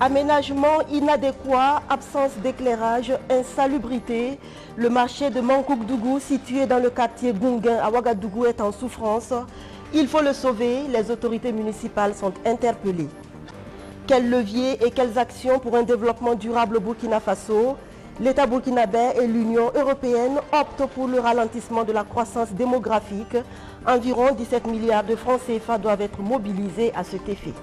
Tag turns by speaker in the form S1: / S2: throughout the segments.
S1: Aménagement inadéquat, absence d'éclairage, insalubrité. Le marché de Mankouk-Dougou, situé dans le quartier Gunguin à Ouagadougou, est en souffrance. Il faut le sauver. Les autorités municipales sont interpellées. Quels leviers et quelles actions pour un développement durable au Burkina Faso? L'État burkinabé et l'Union européenne optent pour le ralentissement de la croissance démographique. Environ 17 milliards de francs CFA doivent être mobilisés à cet effet.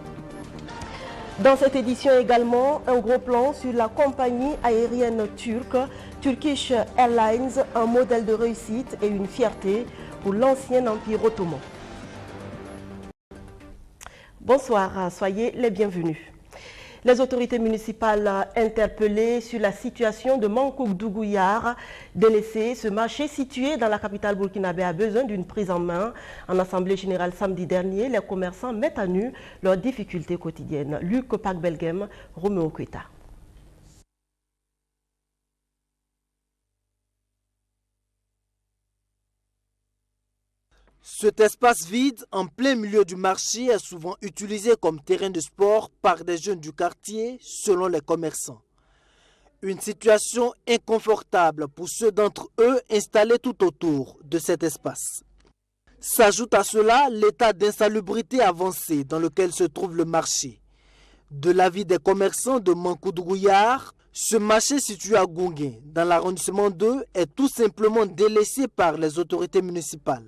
S1: Dans cette édition également, un gros plan sur la compagnie aérienne turque, Turkish Airlines, un modèle de réussite et une fierté pour l'ancien empire ottoman. Bonsoir, soyez les bienvenus. Les autorités municipales interpellées sur la situation de Mankouk-Dougou-Yar, délaissé, ce marché situé dans la capitale burkinabé a besoin d'une prise en main. En assemblée générale samedi dernier, les commerçants mettent à nu leurs difficultés quotidiennes. Luc Pak-Belgem, Roméo Kweta.
S2: Cet espace vide, en plein milieu du marché, est souvent utilisé comme terrain de sport par des jeunes du quartier, selon les commerçants. Une situation inconfortable pour ceux d'entre eux installés tout autour de cet espace. S'ajoute à cela l'état d'insalubrité avancé dans lequel se trouve le marché. De l'avis des commerçants de Mankouk-Dougou-Yar, ce marché situé à Gunguin, dans l'arrondissement 2, est tout simplement délaissé par les autorités municipales.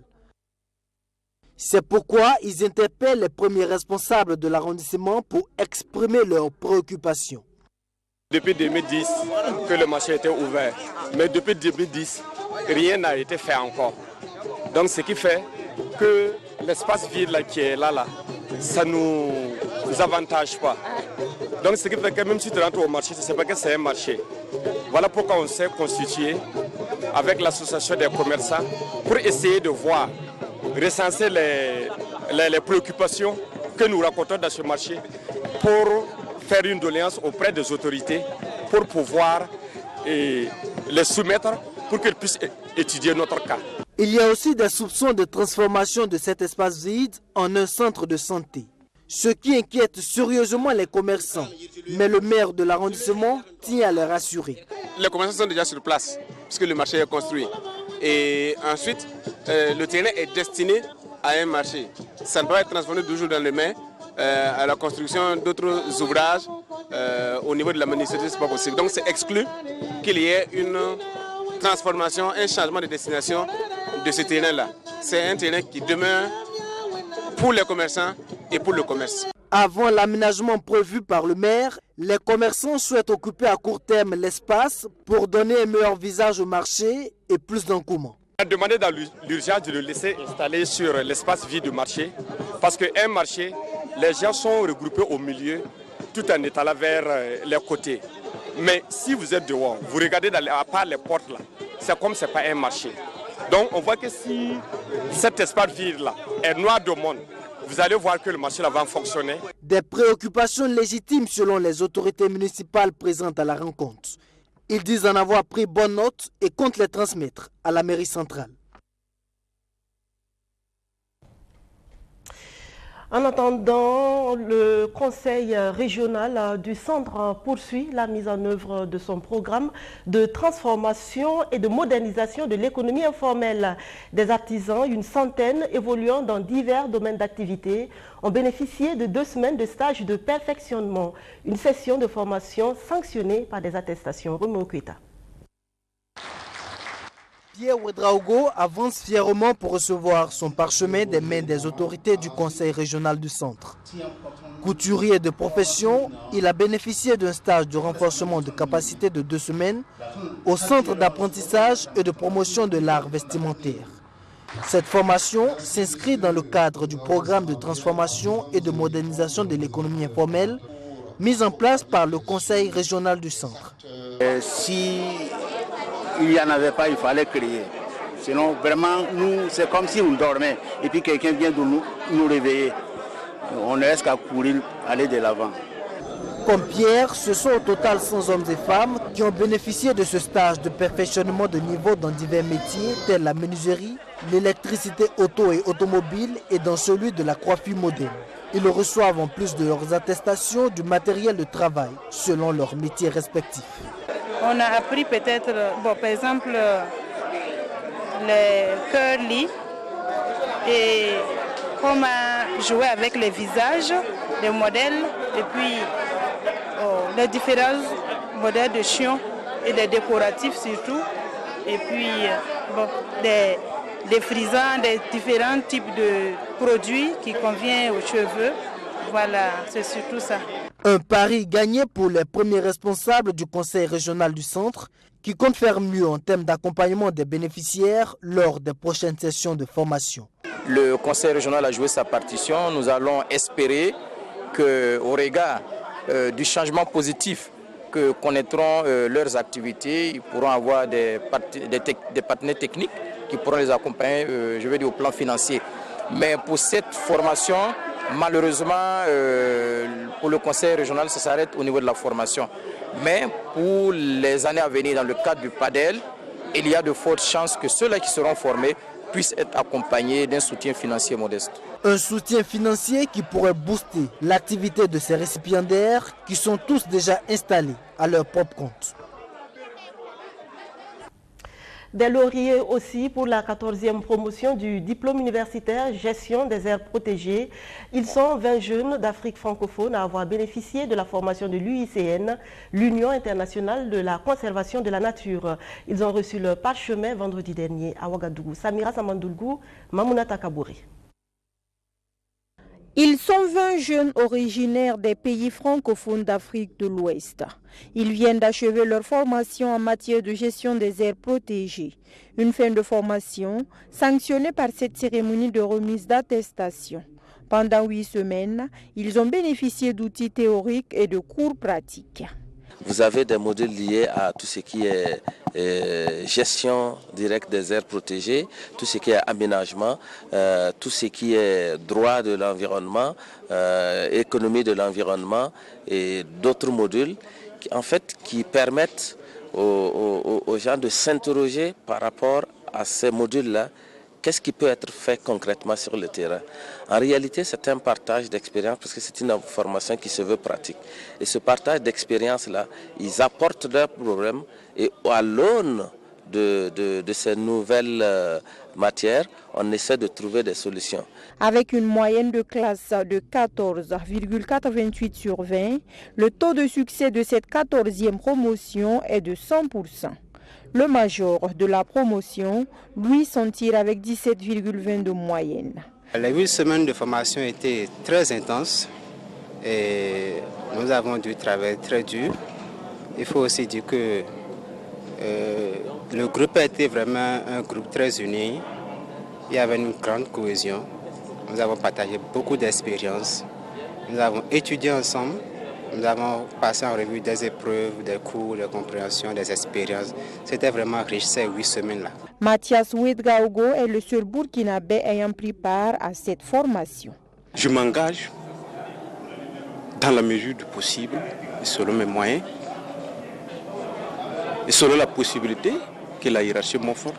S2: C'est pourquoi ils interpellent les premiers responsables de l'arrondissement pour exprimer leurs préoccupations.
S3: Depuis 2010 que le marché était ouvert, mais depuis 2010, rien n'a été fait encore. Donc ce qui fait que l'espace vide là, qui est là, ça ne nous avantage pas. Donc ce qui fait que même si tu rentres au marché, tu ne sais pas que c'est un marché. Voilà pourquoi on s'est constitué avec l'association des commerçants pour essayer de voir, recenser les préoccupations que nous racontons dans ce marché pour faire une doléance auprès des autorités pour pouvoir les soumettre pour qu'elles puissent étudier notre cas.
S2: Il y a aussi des soupçons de transformation de cet espace vide en un centre de santé, ce qui inquiète sérieusement les commerçants. Mais le maire de l'arrondissement tient à les rassurer.
S4: Les commerçants sont déjà sur place puisque le marché est construit. Et ensuite, le terrain est destiné à un marché. Ça ne doit être transformé toujours dans le main. À la construction d'autres ouvrages au niveau de la municipalité, ce n'est pas possible. Donc c'est exclu qu'il y ait une transformation, un changement de destination de ce terrain-là. C'est un terrain qui demeure pour les commerçants et pour le commerce.
S2: Avant l'aménagement prévu par le maire, les commerçants souhaitent occuper à court terme l'espace pour donner un meilleur visage au marché et plus d'engouement.
S3: On a demandé dans l'urgence de le laisser installer sur l'espace vide du marché parce qu'un marché, les gens sont regroupés au milieu tout en étalant vers les côtés. Mais si vous êtes dehors, vous regardez à part les portes là, c'est comme ce n'est pas un marché. Donc on voit que si cet espace vide là est noir de monde, vous allez voir que le marché là va fonctionner.
S2: Des préoccupations légitimes selon les autorités municipales présentes à la rencontre. Ils disent en avoir pris bonne note et comptent les transmettre à la mairie centrale.
S1: En attendant, le conseil régional du centre poursuit la mise en œuvre de son programme de transformation et de modernisation de l'économie informelle. Des artisans, une centaine évoluant dans divers domaines d'activité, ont bénéficié de 2 semaines de stage de perfectionnement. Une session de formation sanctionnée par des attestations. Roméo Kweta.
S2: Pierre Ouedraogo avance fièrement pour recevoir son parchemin des mains des autorités du conseil régional du centre. Couturier de profession, il a bénéficié d'un stage de renforcement de capacité de 2 semaines au centre d'apprentissage et de promotion de l'art vestimentaire. Cette formation s'inscrit dans le cadre du programme de transformation et de modernisation de l'économie informelle mis en place par le conseil régional du centre.
S5: Si il n'y en avait pas, il fallait créer. Sinon, vraiment, nous, c'est comme si on dormait et puis quelqu'un vient de nous réveiller. On ne reste qu'à courir, aller de l'avant.
S2: Comme Pierre, ce sont au total 100 hommes et femmes qui ont bénéficié de ce stage de perfectionnement de niveau dans divers métiers tels la menuiserie, l'électricité auto et automobile et dans celui de la coiffure moderne. Ils reçoivent en plus de leurs attestations du matériel de travail selon leurs métiers respectifs.
S6: On a appris peut-être, par exemple, les curly et comment jouer avec les visages, les modèles et puis les différents modèles de chiens et des décoratifs surtout. Et puis des frisants, des différents types de produits qui conviennent aux cheveux. Voilà, c'est surtout ça.
S2: Un pari gagné pour les premiers responsables du conseil régional du centre qui comptent faire mieux en termes d'accompagnement des bénéficiaires lors des prochaines sessions de formation.
S7: Le conseil régional a joué sa partition. Nous allons espérer qu'au regard du changement positif que connaîtront leurs activités, ils pourront avoir des partenaires techniques qui pourront les accompagner, je veux dire, au plan financier. Mais pour cette formation, malheureusement, pour le conseil régional, ça s'arrête au niveau de la formation. Mais pour les années à venir, dans le cadre du PADEL, il y a de fortes chances que ceux-là qui seront formés puissent être accompagnés d'un soutien financier modeste.
S2: Un soutien financier qui pourrait booster l'activité de ces récipiendaires qui sont tous déjà installés à leur propre compte.
S1: Des lauriers aussi pour la 14e promotion du diplôme universitaire Gestion des aires protégées. Ils sont 20 jeunes d'Afrique francophone à avoir bénéficié de la formation de l'UICN, l'Union internationale de la conservation de la nature. Ils ont reçu leur parchemin vendredi dernier à Ouagadougou. Samira Samandoulgou, Mamouna Takabouri.
S8: Ils sont 20 jeunes originaires des pays francophones d'Afrique de l'Ouest. Ils viennent d'achever leur formation en matière de gestion des aires protégées. Une fin de formation sanctionnée par cette cérémonie de remise d'attestation. Pendant 8 semaines, ils ont bénéficié d'outils théoriques et de cours pratiques.
S9: Vous avez des modules liés à tout ce qui est gestion directe des aires protégées, tout ce qui est aménagement, tout ce qui est droit de l'environnement, économie de l'environnement et d'autres modules qui permettent aux gens de s'interroger par rapport à ces modules-là. Qu'est-ce qui peut être fait concrètement sur le terrain? En réalité, c'est un partage d'expérience parce que c'est une formation qui se veut pratique. Et ce partage d'expérience-là, ils apportent leurs problèmes et à l'aune de ces nouvelles matières, on essaie de trouver des solutions.
S8: Avec une moyenne de classe de 14,88 sur 20, le taux de succès de cette 14e promotion est de 100%. Le major de la promotion, lui, s'en tire avec 17,20 de moyenne.
S10: Les 8 semaines de formation étaient très intenses et nous avons dû travailler très dur. Il faut aussi dire que le groupe a été vraiment un groupe très uni. Il y avait une grande cohésion. Nous avons partagé beaucoup d'expériences. Nous avons étudié ensemble. Nous avons passé en revue des épreuves, des cours, des compréhensions, des expériences. C'était vraiment riche ces 8 semaines-là.
S8: Mathias Ouedraogo est le seul Burkinabé ayant pris part à cette formation.
S11: Je m'engage dans la mesure du possible, et selon mes moyens, et selon la possibilité que la hiérarchie m'offre,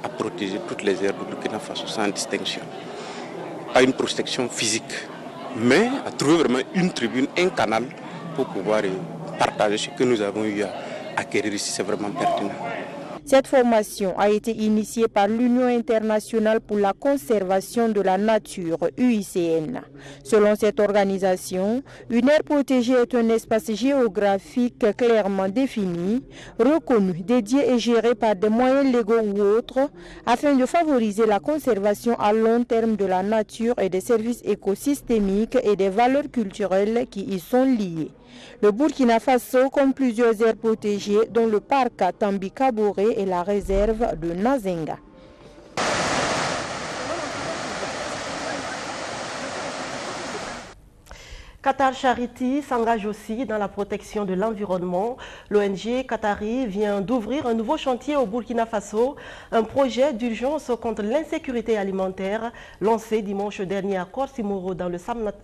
S11: à protéger toutes les aires du Burkina Faso sans distinction. Pas une protection physique, mais à trouver vraiment une tribune, un canal pour pouvoir partager ce que nous avons eu à acquérir ici. C'est vraiment pertinent.
S8: Cette formation a été initiée par l'Union internationale pour la conservation de la nature, UICN. Selon cette organisation, une aire protégée est un espace géographique clairement défini, reconnu, dédié et géré par des moyens légaux ou autres, afin de favoriser la conservation à long terme de la nature et des services écosystémiques et des valeurs culturelles qui y sont liées. Le Burkina Faso compte plusieurs aires protégées, dont le parc à Tambi-Kaboré et la réserve de Nazenga.
S1: Qatar Charity s'engage aussi dans la protection de l'environnement. L'ONG Qatari vient d'ouvrir un nouveau chantier au Burkina Faso, un projet d'urgence contre l'insécurité alimentaire lancé dimanche dernier à Korsimoro dans le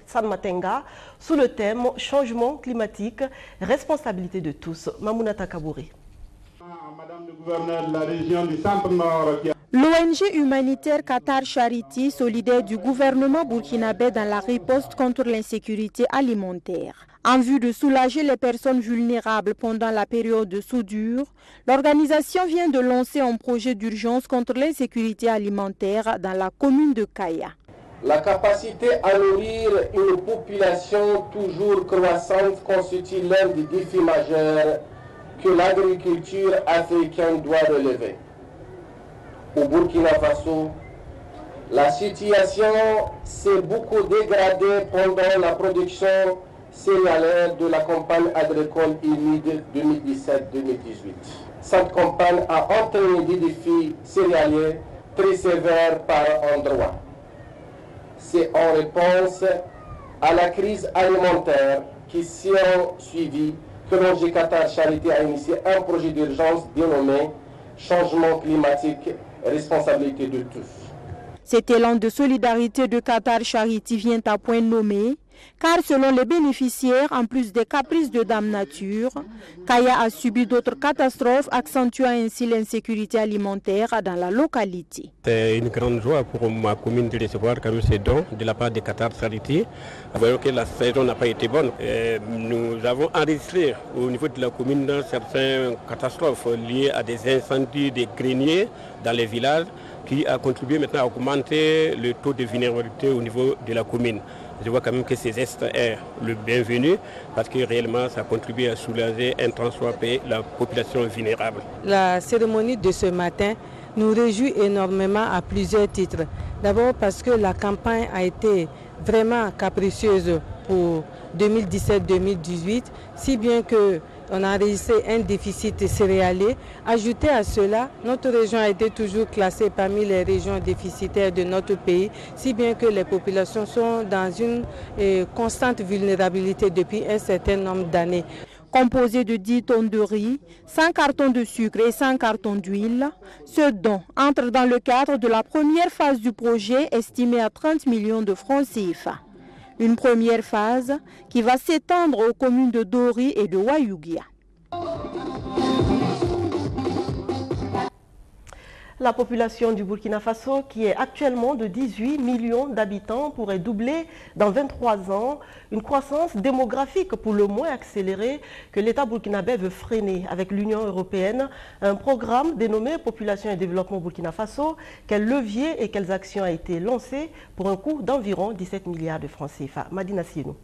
S1: Sanmatenga sous le thème « Changement climatique, responsabilité de tous ». Mamounata Kabouri.
S12: Madame le gouverneur de la région du Centre-Nord.
S8: L'ONG humanitaire Qatar Charity, solidaire du gouvernement burkinabé dans la riposte contre l'insécurité alimentaire. En vue de soulager les personnes vulnérables pendant la période de soudure, l'organisation vient de lancer un projet d'urgence contre l'insécurité alimentaire dans la commune de Kaya.
S13: La capacité à nourrir une population toujours croissante constitue l'un des défis majeurs que l'agriculture africaine doit relever. Au Burkina Faso, la situation s'est beaucoup dégradée pendant la production céréalière de la campagne agricole humide 2017-2018. Cette campagne a entraîné des défis céréaliers très sévères par endroits. C'est en réponse à la crise alimentaire qui s'y a suivi que l'ONG Qatar Charity a initié un projet d'urgence dénommé « Changement climatique, responsabilité de tous ».
S8: Cet élan de solidarité de Qatar Charity vient à point nommé, car selon les bénéficiaires, en plus des caprices de Dame Nature, Kaya a subi d'autres catastrophes, accentuant ainsi l'insécurité alimentaire dans la localité.
S14: C'est une grande joie pour ma commune de recevoir ces dons de la part de Qatar Charity. Voyons que la saison n'a pas été bonne. Nous avons enregistré au niveau de la commune certaines catastrophes liées à des incendies des greniers dans les villages qui a contribué maintenant à augmenter le taux de vulnérabilité au niveau de la commune. Je vois quand même que ces gestes est le bienvenu parce que réellement ça contribue à soulager un tant soit peu la population vulnérable.
S15: La cérémonie de ce matin nous réjouit énormément à plusieurs titres. D'abord parce que la campagne a été vraiment capricieuse pour 2017-2018, si bien qu'on a enregistré un déficit céréalier. Ajouté à cela, notre région a été toujours classée parmi les régions déficitaires de notre pays, si bien que les populations sont dans une constante vulnérabilité depuis un certain nombre d'années.
S8: Composé de 10 tonnes de riz, 100 cartons de sucre et 100 cartons d'huile, ce don entre dans le cadre de la première phase du projet estimé à 30 millions de francs CFA. Une première phase qui va s'étendre aux communes de Dori et de Wayugia.
S1: La population du Burkina Faso, qui est actuellement de 18 millions d'habitants, pourrait doubler dans 23 ans. Une croissance démographique pour le moins accélérée que l'État burkinabé veut freiner avec l'Union européenne. Un programme dénommé Population et Développement Burkina Faso. Quels leviers et quelles actions ont été lancées pour un coût d'environ 17 milliards de francs CFA. Madina Sienou.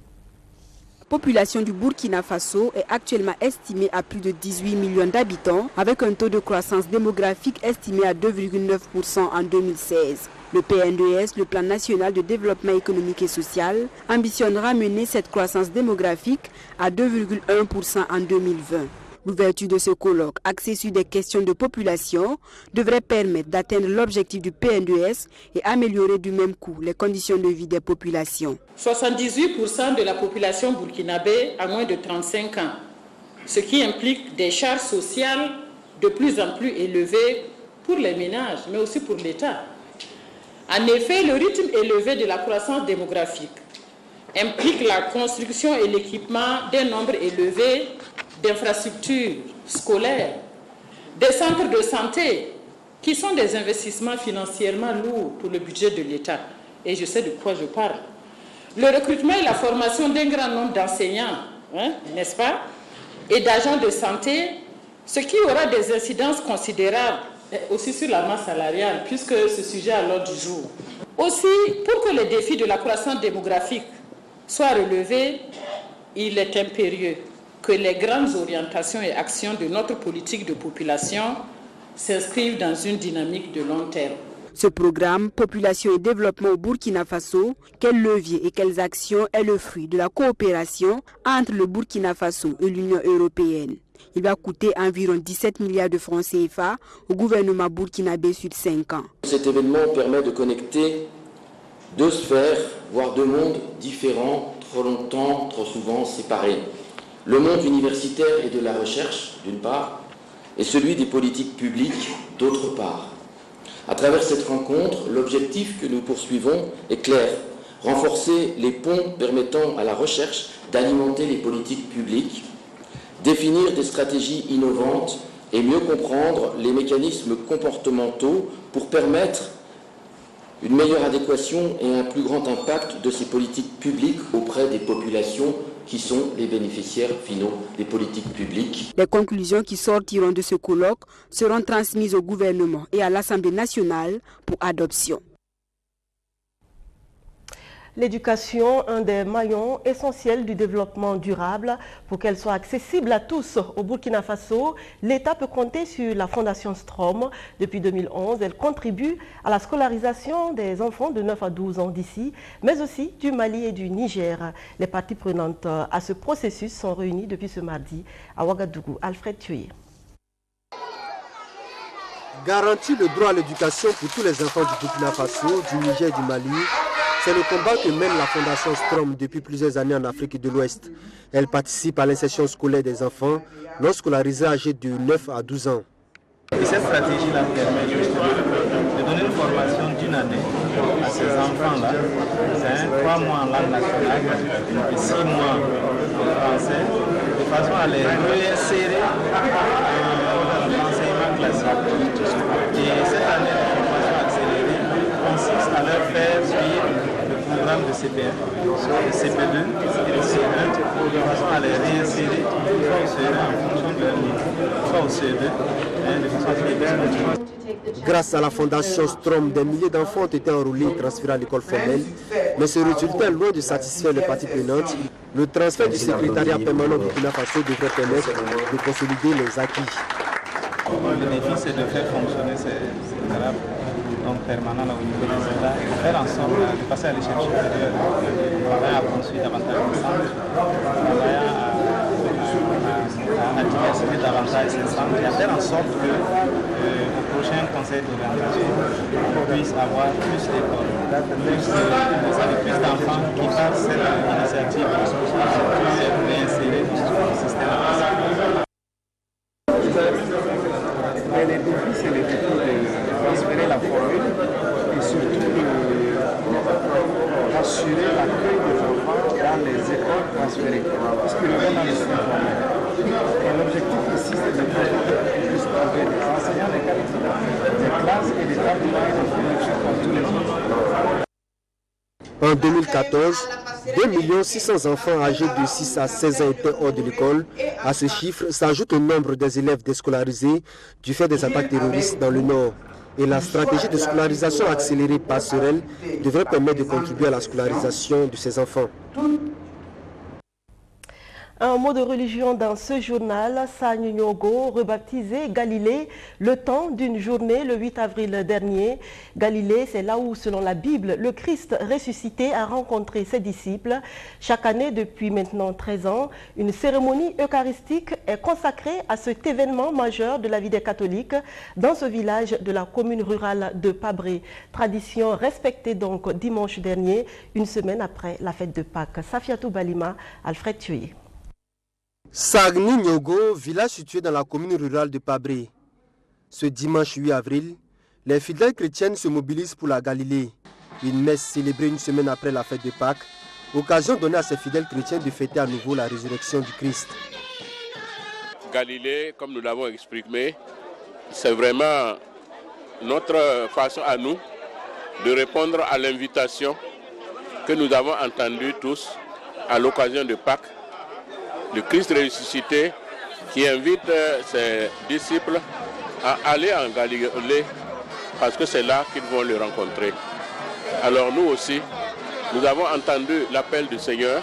S16: La population du Burkina Faso est actuellement estimée à plus de 18 millions d'habitants, avec un taux de croissance démographique estimé à 2,9% en 2016. Le PNDS, le Plan national de développement économique et social, ambitionnera mener cette croissance démographique à 2,1% en 2020. L'ouverture de ce colloque, axé sur des questions de population, devrait permettre d'atteindre l'objectif du PNDS et améliorer du même coup les conditions de vie des populations.
S17: 78% de la population burkinabé a moins de 35 ans, ce qui implique des charges sociales de plus en plus élevées pour les ménages, mais aussi pour l'État. En effet, le rythme élevé de la croissance démographique implique la construction et l'équipement d'un nombre élevé d'infrastructures scolaires, des centres de santé, qui sont des investissements financièrement lourds pour le budget de l'État. Et je sais de quoi je parle. Le recrutement et la formation d'un grand nombre d'enseignants, n'est-ce pas, et d'agents de santé, ce qui aura des incidences considérables aussi sur la masse salariale, puisque ce sujet est à l'ordre du jour. Aussi, pour que les défis de la croissance démographique soient relevés, il est impérieux que les grandes orientations et actions de notre politique de population s'inscrivent dans une dynamique de long terme.
S16: Ce programme, Population et Développement au Burkina Faso, quels leviers et quelles actions est le fruit de la coopération entre le Burkina Faso et l'Union européenne. Il va coûter environ 17 milliards de francs CFA au gouvernement burkinabé sur 5 ans.
S18: Cet événement permet de connecter deux sphères, voire deux mondes différents, trop longtemps, trop souvent séparés. Le monde universitaire et de la recherche, d'une part, et celui des politiques publiques, d'autre part. À travers cette rencontre, l'objectif que nous poursuivons est clair. Renforcer les ponts permettant à la recherche d'alimenter les politiques publiques, définir des stratégies innovantes et mieux comprendre les mécanismes comportementaux pour permettre une meilleure adéquation et un plus grand impact de ces politiques publiques auprès des populations qui sont les bénéficiaires finaux des politiques publiques.
S16: Les conclusions qui sortiront de ce colloque seront transmises au gouvernement et à l'Assemblée nationale pour adoption.
S1: L'éducation, un des maillons essentiels du développement durable. Pour qu'elle soit accessible à tous au Burkina Faso, l'État peut compter sur la Fondation Strom. Depuis 2011, elle contribue à la scolarisation des enfants de 9 à 12 ans d'ici, mais aussi du Mali et du Niger. Les parties prenantes à ce processus sont réunies depuis ce mardi à Ouagadougou. Alfred Thuy.
S19: Garantir le droit à l'éducation pour tous les enfants du Burkina Faso, du Niger et du Mali, c'est le combat que mène la Fondation Strom depuis plusieurs années en Afrique de l'Ouest. Elle participe à l'insertion scolaire des enfants non scolarisés âgés de 9 à 12 ans.
S20: Et cette stratégie-là permet justement de donner une formation d'une année à ces enfants-là. C'est 3 mois en langue nationale et 6 mois en français, de façon à les réinsérer dans l'enseignement classique. Et cette année de formation accélérée consiste à leur faire suivre le programme de CP1, de CP2 et de C1, de façon à les réinsérer soit au CE1 en fonction de leur niveau, soit au CE2, de façon à ce qu'ils
S19: Grâce à la Fondation Strom, des milliers d'enfants ont été enrôlés et transférés à l'école formelle, mais ce résultat est loin de satisfaire les parties prenantes. Le transfert du secrétariat permanent du Burkina Faso devrait permettre de consolider les acquis.
S20: Le défi, c'est de faire fonctionner ces Arabes permanents au niveau des États, de faire en sorte de passer à l'échelle supérieure, travailler à construire davantage ensemble, travailler à diversifier davantage ces centres et à faire en sorte que au prochain conseil d'orientation, on puisse avoir plus d'écoles, plus d'enfants qui par cette initiative puissent être réinsérés dans le système.
S21: Mais les défis, c'est le défi de transférer la formule et surtout d'assurer l'accueil des enfants dans les écoles transférées, puisqu'ils reviennent dans les systèmes formels. Et l'objectif ici, c'est de puissent trouver des enseignants, des candidats, des classes et des tables de fourniture comme tous les autres.
S19: En 2014, 2 600 000 enfants âgés de 6 à 16 ans étaient hors de l'école. À ce chiffre s'ajoute au nombre des élèves déscolarisés du fait des attaques terroristes dans le Nord. Et la stratégie de scolarisation accélérée passerelle devrait permettre de contribuer à la scolarisation de ces enfants.
S1: Un mot de religion dans ce journal, Sanyonyogo, rebaptisé Galilée, le temps d'une journée le 8 avril dernier. Galilée, c'est là où, selon la Bible, le Christ ressuscité a rencontré ses disciples. Chaque année, depuis maintenant 13 ans, une cérémonie eucharistique est consacrée à cet événement majeur de la vie des catholiques dans ce village de la commune rurale de Pabré. Tradition respectée donc dimanche dernier, une semaine après la fête de Pâques. Safiatou Balima, Alfred Thuy.
S19: Sagni Nyogo, village situé dans la commune rurale de Pabré. Ce dimanche 8 avril, les fidèles chrétiennes se mobilisent pour la Galilée. Une messe célébrée une semaine après la fête de Pâques, occasion donnée à ces fidèles chrétiens de fêter à nouveau la résurrection du Christ.
S22: Galilée, comme nous l'avons exprimé, c'est vraiment notre façon à nous de répondre à l'invitation que nous avons entendue tous à l'occasion de Pâques. Le Christ ressuscité qui invite ses disciples à aller en Galilée parce que c'est là qu'ils vont le rencontrer. Alors nous aussi, nous avons entendu l'appel du Seigneur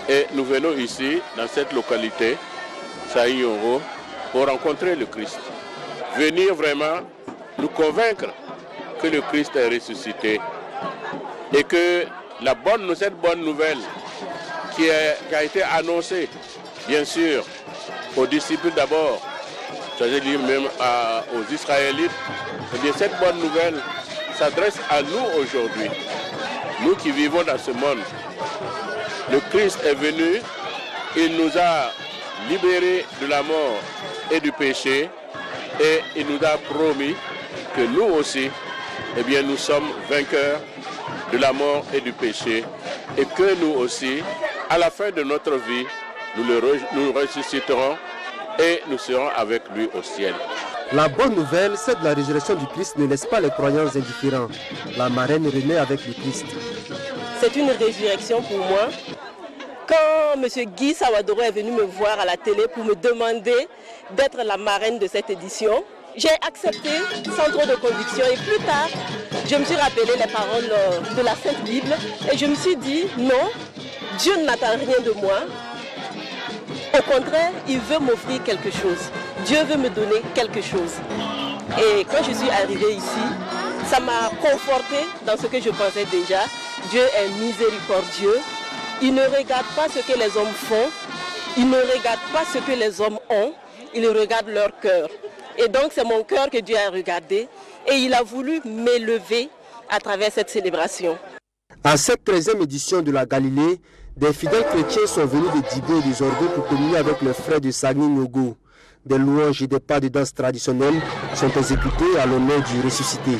S22: et nous venons ici, dans cette localité, Saïnyongo, pour rencontrer le Christ. Venir vraiment nous convaincre que le Christ est ressuscité et que cette bonne nouvelle qui a été annoncée, bien sûr, aux disciples d'abord, c'est-à-dire même aux Israélites, et bien cette bonne nouvelle s'adresse à nous aujourd'hui, nous qui vivons dans ce monde. Le Christ est venu, il nous a libérés de la mort et du péché et il nous a promis que nous aussi, eh bien, nous sommes vainqueurs de la mort et du péché et que nous aussi, à la fin de notre vie, nous ressusciterons et nous serons avec lui au ciel.
S19: La bonne nouvelle, c'est que la résurrection du Christ ne laisse pas les croyants indifférents. La marraine renaît avec le Christ.
S1: C'est une résurrection pour moi. Quand M. Guy Sawadoro est venu me voir à la télé pour me demander d'être la marraine de cette édition, j'ai accepté sans trop de conviction et plus tard, je me suis rappelé les paroles de la Sainte Bible et je me suis dit non, Dieu n'attend rien de moi. Au contraire, il veut m'offrir quelque chose. Dieu veut me donner quelque chose. Et quand je suis arrivée ici, ça m'a conforté dans ce que je pensais déjà. Dieu est miséricordieux. Il ne regarde pas ce que les hommes font. Il ne regarde pas ce que les hommes ont. Il regarde leur cœur. Et donc c'est mon cœur que Dieu a regardé. Et il a voulu m'élever à travers cette célébration.
S19: À cette 13e édition de la Galilée, des fidèles chrétiens sont venus de Dibé et des Orgo pour communier avec leurs frères de Sagni Nogo. Des louanges et des pas de danse traditionnels sont exécutés à l'honneur du ressuscité.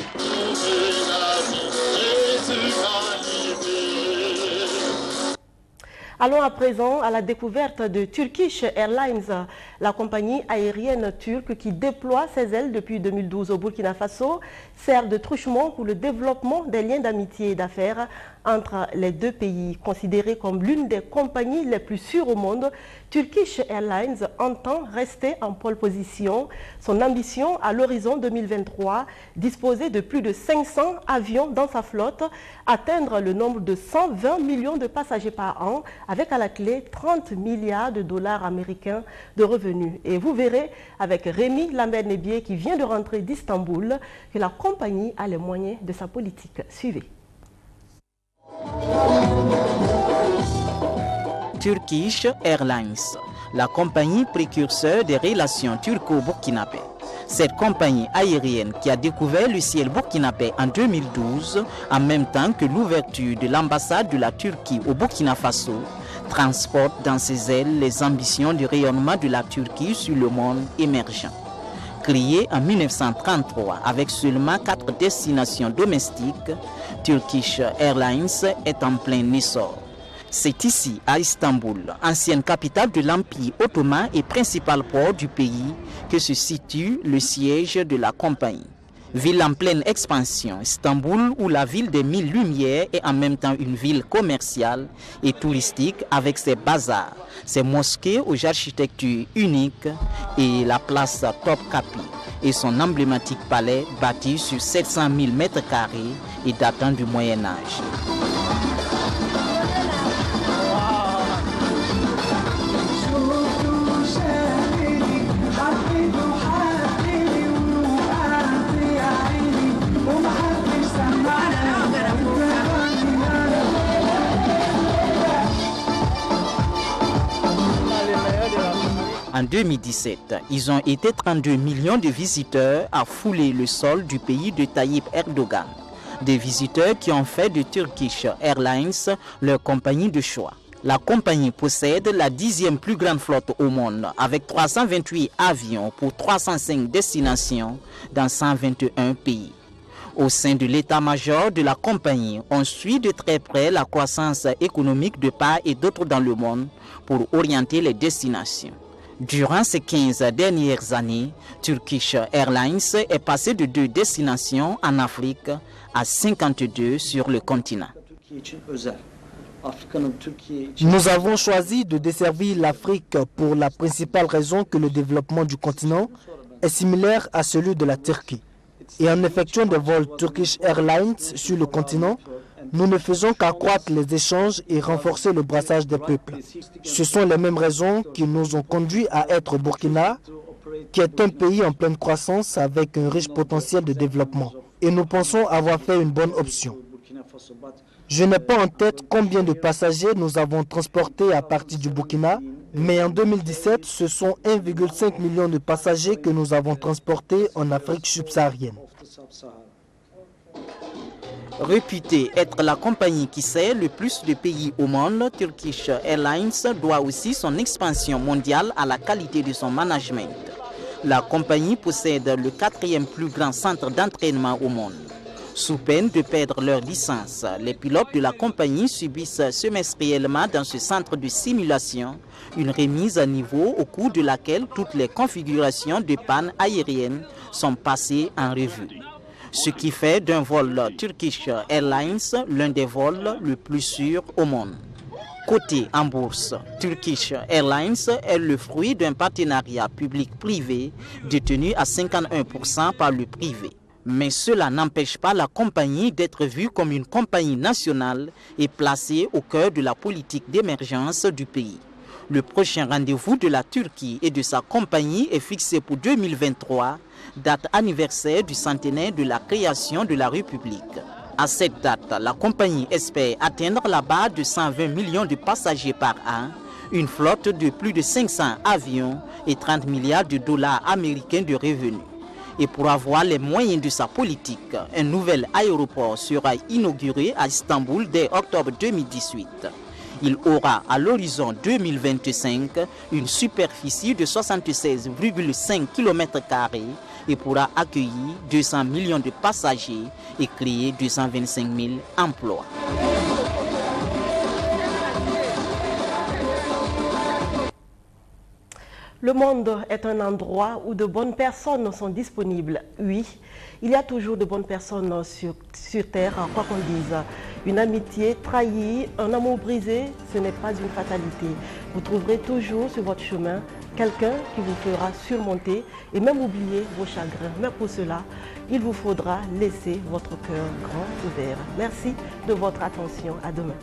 S1: Allons à présent à la découverte de Turkish Airlines, la compagnie aérienne turque qui déploie ses ailes depuis 2012 au Burkina Faso, sert de truchement pour le développement des liens d'amitié et d'affaires entre les deux pays. Considérée comme l'une des compagnies les plus sûres au monde, Turkish Airlines entend rester en pole position. Son ambition à l'horizon 2023, disposer de plus de 500 avions dans sa flotte, atteindre le nombre de 120 millions de passagers par an, avec à la clé 30 milliards de dollars américains de revenus. Et vous verrez avec Rémi Lambert-Nebier qui vient de rentrer d'Istanbul que la compagnie a les moyens de sa politique. Suivez.
S3: Turkish Airlines, la compagnie précurseur des relations turco-burkinabées. Cette compagnie aérienne qui a découvert le ciel burkinabé en 2012, en même temps que l'ouverture de l'ambassade de la Turquie au Burkina Faso, transporte dans ses ailes les ambitions de rayonnement de la Turquie sur le monde émergent. Créée en 1933 avec seulement 4 destinations domestiques, Turkish Airlines est en plein essor. C'est ici, à Istanbul, ancienne capitale de l'Empire ottoman et principal port du pays, que se situe le siège de la compagnie. Ville en pleine expansion, Istanbul, où la ville des 1000 lumières est en même temps une ville commerciale et touristique avec ses bazars, ses mosquées aux architectures uniques et la place Topkapi et son emblématique palais bâti sur 700 000 mètres carrés et datant du Moyen-Âge. En 2017, ils ont été 32 millions de visiteurs à fouler le sol du pays de Tayyip Erdogan. Des visiteurs qui ont fait de Turkish Airlines leur compagnie de choix. La compagnie possède la 10e plus grande flotte au monde avec 328 avions pour 305 destinations dans 121 pays. Au sein de l'état-major de la compagnie, on suit de très près la croissance économique de part et d'autre dans le monde pour orienter les destinations. Durant ces 15 dernières années, Turkish Airlines est passé de 2 destinations en Afrique à 52 sur le continent.
S4: Nous avons choisi de desservir l'Afrique pour la principale raison que le développement du continent est similaire à celui de la Turquie. Et en effectuant des vols Turkish Airlines sur le continent, nous ne faisons qu'accroître les échanges et renforcer le brassage des peuples. Ce sont les mêmes raisons qui nous ont conduits à être au Burkina, qui est un pays en pleine croissance avec un riche potentiel de développement. Et nous pensons avoir fait une bonne option. Je n'ai pas en tête combien de passagers nous avons transportés à partir du Burkina, mais en 2017, ce sont 1,5 million de passagers que nous avons transportés en Afrique subsaharienne.
S3: Réputée être la compagnie qui sert le plus de pays au monde, Turkish Airlines doit aussi son expansion mondiale à la qualité de son management. La compagnie possède le 4e plus grand centre d'entraînement au monde. Sous peine de perdre leur licence, les pilotes de la compagnie subissent semestriellement dans ce centre de simulation une remise à niveau au cours de laquelle toutes les configurations de panne aérienne sont passées en revue. Ce qui fait d'un vol Turkish Airlines l'un des vols le plus sûrs au monde. Coté en bourse, Turkish Airlines est le fruit d'un partenariat public-privé détenu à 51% par le privé. Mais cela n'empêche pas la compagnie d'être vue comme une compagnie nationale et placée au cœur de la politique d'émergence du pays. Le prochain rendez-vous de la Turquie et de sa compagnie est fixé pour 2023, date anniversaire du centenaire de la création de la République. À cette date, la compagnie espère atteindre la barre de 120 millions de passagers par an, une flotte de plus de 500 avions et 30 milliards de dollars américains de revenus. Et pour avoir les moyens de sa politique, un nouvel aéroport sera inauguré à Istanbul dès octobre 2018. Il aura à l'horizon 2025 une superficie de 76,5 km² et pourra accueillir 200 millions de passagers et créer 225 000 emplois.
S1: Le monde est un endroit où de bonnes personnes sont disponibles. Oui, il y a toujours de bonnes personnes sur Terre, quoi qu'on dise. Une amitié trahie, un amour brisé, ce n'est pas une fatalité. Vous trouverez toujours sur votre chemin quelqu'un qui vous fera surmonter et même oublier vos chagrins. Mais pour cela, il vous faudra laisser votre cœur grand ouvert. Merci de votre attention. À demain.